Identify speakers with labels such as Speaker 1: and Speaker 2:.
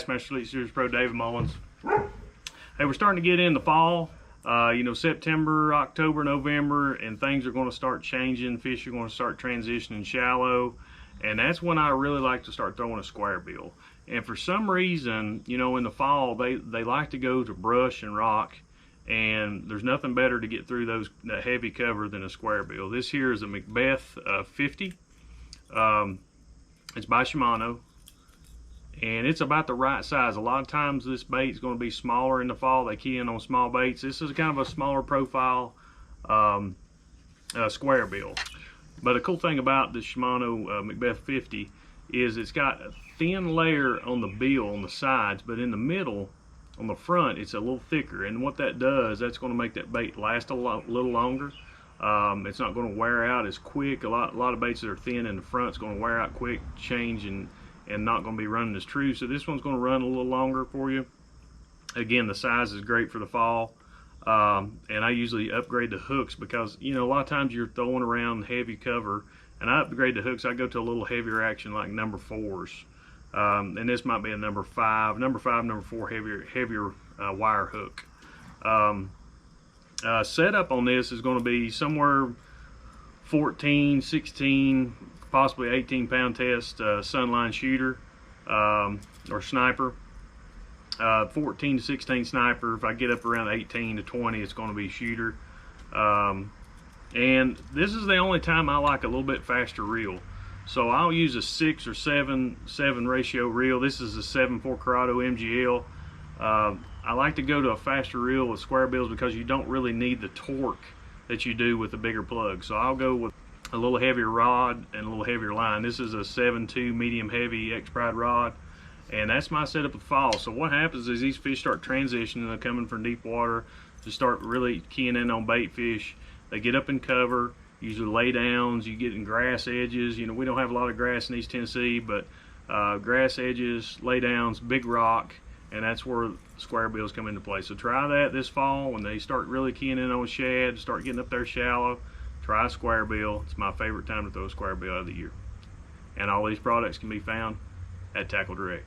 Speaker 1: Bassmaster Elite Series Pro David Mullins. Hey, we're starting to get in the fall. You know, September, October, November, and things are going to start changing. Fish are going to start transitioning shallow, and that's when I really like to start throwing a Squarebill. And for some reason, you know, in the fall, they like to go to brush and rock, and there's nothing better to get through that heavy cover than a Squarebill. This here is a Macbeth 50. It's by Shimano, and it's about the right size. A lot of times this bait is going to be smaller in the fall. They key in on small baits. This is kind of a smaller profile Squarebill. But a cool thing about the Shimano Macbeth 50 is it's got a thin layer on the bill on the sides, but in the middle, on the front, it's a little thicker. And what that does, that's going to make that bait last a little longer. It's not going to wear out as quick. A lot of baits that are thin in the front is going to wear out quick, change, and not going to be running as true. So this one's going to run a little longer for you. Again, the size is great for the fall. And I usually upgrade the hooks because, you know, a lot of times you're throwing around heavy cover, and I upgrade the hooks. I go to a little heavier action like number 4s. And this might be a number 5, number 4 heavier wire hook. Setup on this is going to be somewhere 14, 16, possibly 18 pound test sunline shooter or sniper. 14 to 16 sniper. If I get up around 18 to 20, it's going to be shooter. And this is the only time I like a little bit faster reel. So I'll use a 6 or 7 ratio reel. This is a 7.4 Corrado MGL. I like to go to a faster reel with Squarebills because you don't really need the torque that you do with the bigger plug. So I'll go with a little heavier rod and a little heavier line. This is a 7.2 medium heavy X-Pride rod, and that's my setup for fall. So what happens is these fish start transitioning. They're coming from deep water to start really keying in on bait fish. They get up in cover, usually lay downs. You get in grass edges. You know, we don't have a lot of grass in East Tennessee, but grass edges, lay downs, big rock, and that's where Squarebills come into play. So try that this fall when they start really keying in on shad, start getting up there shallow. Try a Squarebill. It's my favorite time to throw a Squarebill of the year. And all these products can be found at TackleDirect.